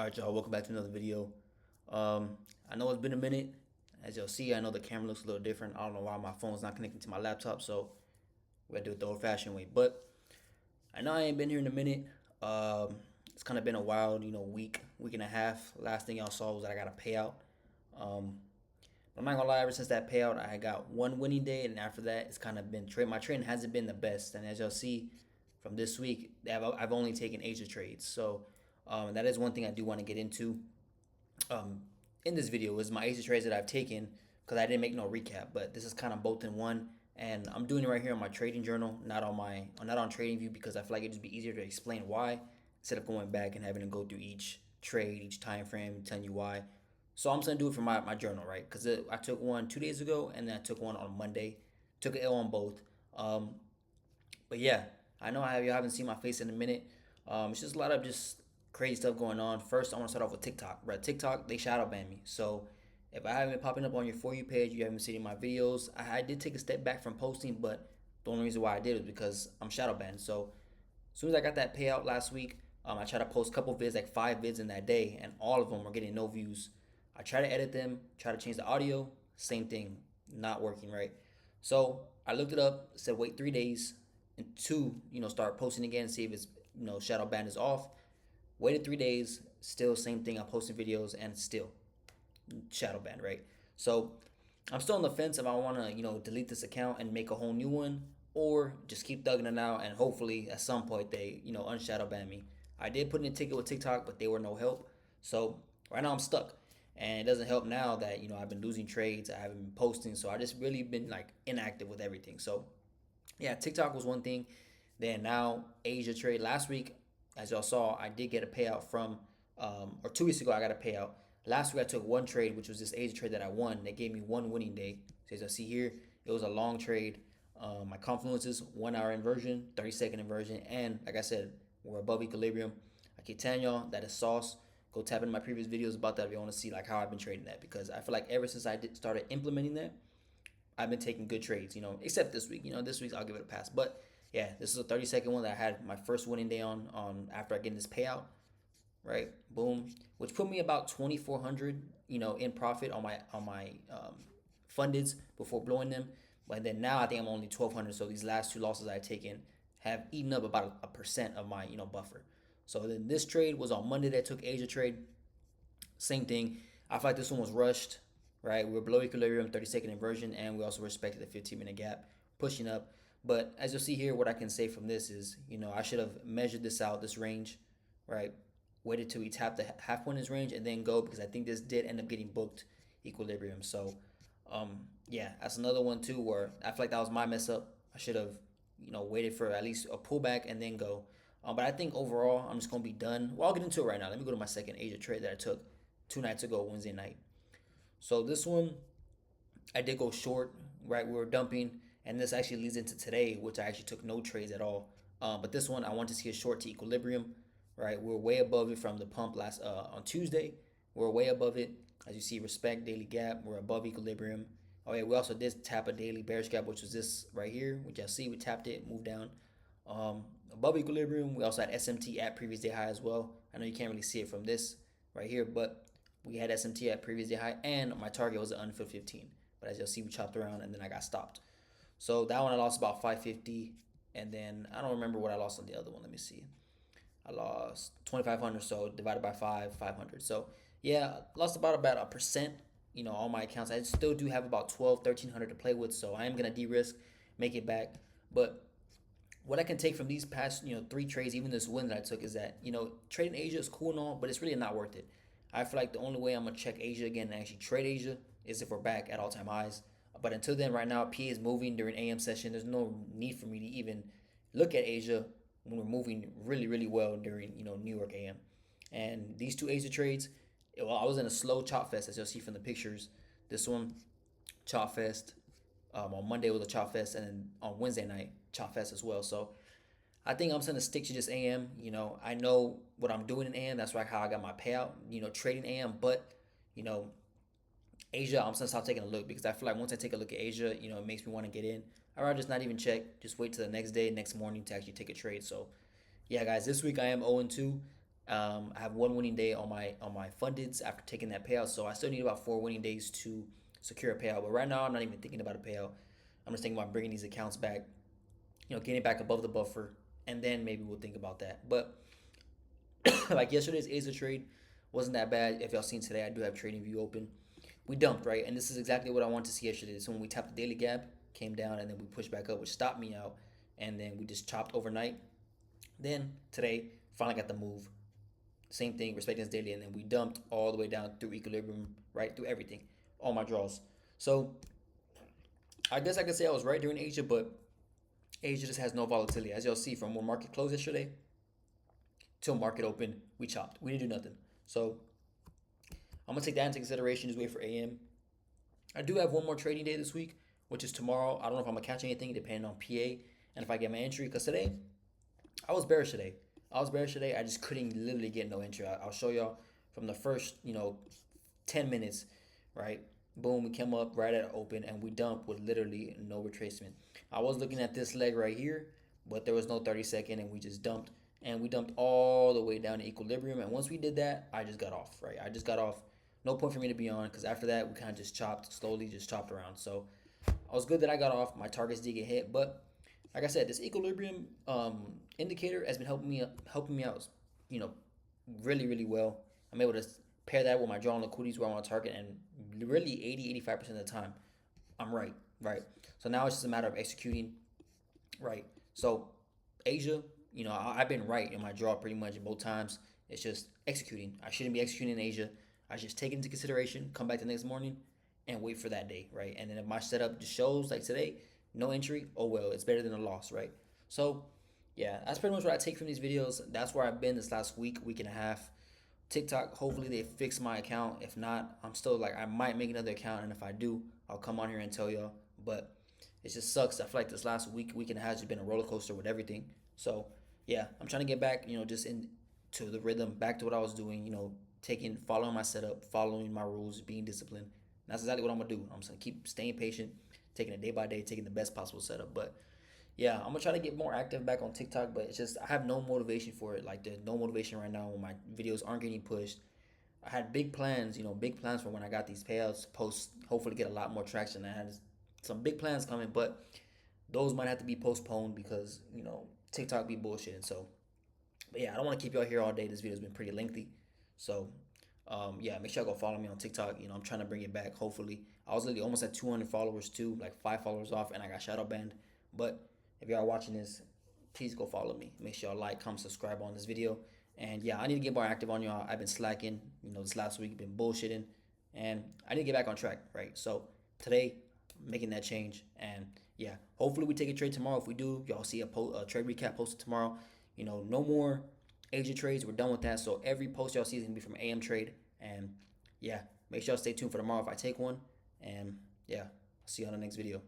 Alright, y'all, welcome back to another video. I know it's been a minute. As y'all see, I know the camera looks a little different. I don't know why my phone's not connecting to my laptop, so we gotta do it the old-fashioned way. But I know I ain't been here in a minute. It's kind of been a wild, week and a half. Last thing y'all saw was that I got a payout. Um, I'm not gonna lie, ever since that payout, I got one winning day, and after that, it's kind of been trade. My trading hasn't been the best, and as y'all see from this week, I've only taken Asia trades. So that is one thing I do want to get into um, in this video is my Asia trades that I've taken because I didn't make no recap, but this is kind of both in one, and I'm doing it right here on my trading journal, not on TradingView because I feel like it'd just be easier to explain why instead of going back and having to go through each trade, each time frame, telling you why. So I'm just gonna do it for my journal, right? Because I took one 2 days ago and then I took one on Monday. Took an L on both. Um, but yeah, I know you haven't seen my face in a minute. It's just a lot of just crazy stuff going on. First, I want to start off with TikTok. Right, TikTok they shadow banned me. So if I haven't been popping up on your For You page, you haven't seen my videos. I did take a step back from posting, but the only reason why I did was because I'm shadow banned. So as soon as I got that payout last week, I tried to post a couple vids, like 5 vids in that day, and all of them were getting no views. I try to edit them, try to change the audio, same thing, not working right. So I looked it up, said wait 3 days, and two, start posting again, see if it's shadow ban is off. Waited 3 days, still same thing. I posted videos and still shadow ban, right? So I'm still on the fence if I want to, delete this account and make a whole new one, or just keep thugging it out and hopefully at some point they, unshadow ban me. I did put in a ticket with TikTok, but they were no help. So right now I'm stuck, and it doesn't help now that I've been losing trades, I haven't been posting, so I just really been like inactive with everything. So yeah, TikTok was one thing. Then now Asia trade last week, as y'all saw, I did get a payout from, or 2 weeks ago I got a payout. Last week I took one trade, which was this Asia trade that I won. They gave me one winning day. So as I see here, it was a long trade. My confluences 1 hour inversion, 30-second inversion, and like I said, we're above equilibrium. I keep telling y'all that is sauce. Go tap into my previous videos about that if you want to see like how I've been trading that, because I feel like ever since I started implementing that, I've been taking good trades, except this week. This week I'll give it a pass. But yeah, this is a 30-second one that I had my first winning day on after I get this payout, right? Boom, which put me about 2,400, in profit on my fundeds before blowing them. But then now I think I'm only 1,200. So these last two losses I've taken have eaten up about a percent of my buffer. So then this trade was on Monday that I took Asia trade. Same thing. I feel like this one was rushed, right? We were below equilibrium, 30-second inversion, and we also respected the 15-minute gap, pushing up. But as you'll see here, what I can say from this is, I should have measured this out, this range, right? Waited till we tapped the half point in this range and then go, because I think this did end up getting booked equilibrium. So, yeah, that's another one too where I feel like that was my mess up. I should have, waited for at least a pullback and then go. But I think overall, I'm just gonna be done. Well, I'll get into it right now. Let me go to my second Asia trade that I took 2 nights ago, Wednesday night. So this one, I did go short, right? We were dumping, and this actually leads into today, which I actually took no trades at all. But this one, I want to see a short to equilibrium, right? We're way above it from the pump last on Tuesday. We're way above it. As you see, respect daily gap. We're above equilibrium. Oh yeah, we also did tap a daily bearish gap, which was this right here, which y'all see. We tapped it, moved down. Above equilibrium. We also had SMT at previous day high as well. I know you can't really see it from this right here, but we had SMT at previous day high, and my target was an unfilled 15. But as you'll see, we chopped around and then I got stopped. So that one I lost about 550, and then I don't remember what I lost on the other one. Let me see. I lost 2,500, so divided by 500. So yeah, lost about a percent. All my accounts. I still do have about 1,300 to play with, so I am gonna de-risk, make it back. But what I can take from these past, 3 trades, even this win that I took, is that, trading Asia is cool and all, but it's really not worth it. I feel like the only way I'm gonna check Asia again and actually trade Asia is if we're back at all-time highs. But until then, right now, P is moving during AM session. There's no need for me to even look at Asia when we're moving really, really well during, New York AM. And these two Asia trades, well, I was in a slow chop fest, as you'll see from the pictures. This one, chop fest. On Monday was a chop fest, and then on Wednesday night, chop fest as well. So I think I'm just gonna stick to just AM. I know what I'm doing in AM. That's how I got my payout. Trading AM, but you know, Asia, I'm just gonna stop taking a look because I feel like once I take a look at Asia, it makes me want to get in. I'd rather just not even check. Just wait till the next day, next morning to actually take a trade. So yeah, guys, this week I am 0-2. I have one winning day on my fundeds after taking that payout, so I still need about 4 winning days to secure a payout. But right now, I'm not even thinking about a payout. I'm just thinking about bringing these accounts back, getting back above the buffer, and then maybe we'll think about that. But like yesterday's Asia trade wasn't that bad. If y'all seen today, I do have Trading View open. We dumped, right, and this is exactly what I wanted to see yesterday. So when we tapped the daily gap, came down, and then we pushed back up, which stopped me out, and then we just chopped overnight. Then today, finally got the move. Same thing, respecting this daily, and then we dumped all the way down through equilibrium, right through everything, all my draws. So I guess I could say I was right during Asia, but Asia just has no volatility. As y'all see from when market closed yesterday till market open, we chopped. We didn't do nothing. So I'm gonna take that into consideration. Just wait for AM. I do have one more trading day this week, which is tomorrow. I don't know if I'm gonna catch anything depending on PA and if I get my entry. Cause today I was bearish today. I just couldn't literally get no entry. I'll show y'all from the first 10 minutes, right? Boom, we came up right at open and we dumped with literally no retracement. I was looking at this leg right here, but there was no 30 second and we just dumped. And we dumped all the way down to equilibrium. And once we did that, I just got off, right? I just got off. No point for me to be on because after that, we kind of just chopped, slowly just chopped around. So I was good that I got off. My targets did get hit. But like I said, this equilibrium indicator has been helping me out, you know, really, really well. I'm able to pair that with my draw on liquidities where I want to target, and really 80, 85% of the time, I'm right, right? So now it's just a matter of executing, right? So Asia, I've been right in my draw pretty much both times. It's just executing. I shouldn't be executing in Asia. I just take it into consideration, come back the next morning, and wait for that day, right? And then if my setup just shows like today, no entry, oh well, it's better than a loss, right? So yeah, that's pretty much what I take from these videos. That's where I've been this last week and a half. TikTok, hopefully they fix my account. If not, I'm still like I might make another account, and if I do, I'll come on here and tell y'all. But it just sucks. I feel like this last week and a half has been a roller coaster with everything. So yeah, I'm trying to get back, just into the rhythm, back to what I was doing. Following my setup, following my rules, being disciplined. And that's exactly what I'm gonna do. I'm just gonna keep staying patient, taking it day by day, taking the best possible setup. But yeah, I'm gonna try to get more active back on TikTok, but it's just I have no motivation for it. Like there's no motivation right now when my videos aren't getting pushed. I had big plans for when I got these payouts, post, hopefully get a lot more traction. I had some big plans coming, but those might have to be postponed because, TikTok be bullshitting. So, but yeah, I don't want to keep y'all here all day. This video's been pretty lengthy. So, yeah, make sure y'all go follow me on TikTok. I'm trying to bring it back, hopefully. I was literally almost at 200 followers too, like 5 followers off, and I got shadow banned. But if y'all are watching this, please go follow me. Make sure y'all like, comment, subscribe on this video. And yeah, I need to get more active on y'all. I've been slacking, this last week, been bullshitting, and I need to get back on track, right? So today, making that change, and yeah, hopefully we take a trade tomorrow. If we do, y'all see a trade recap posted tomorrow. No more Asia trades. We're done with that. So every post y'all see is gonna be from AM trade, and yeah, make sure y'all stay tuned for tomorrow if I take one. And yeah, I'll see you on the next video.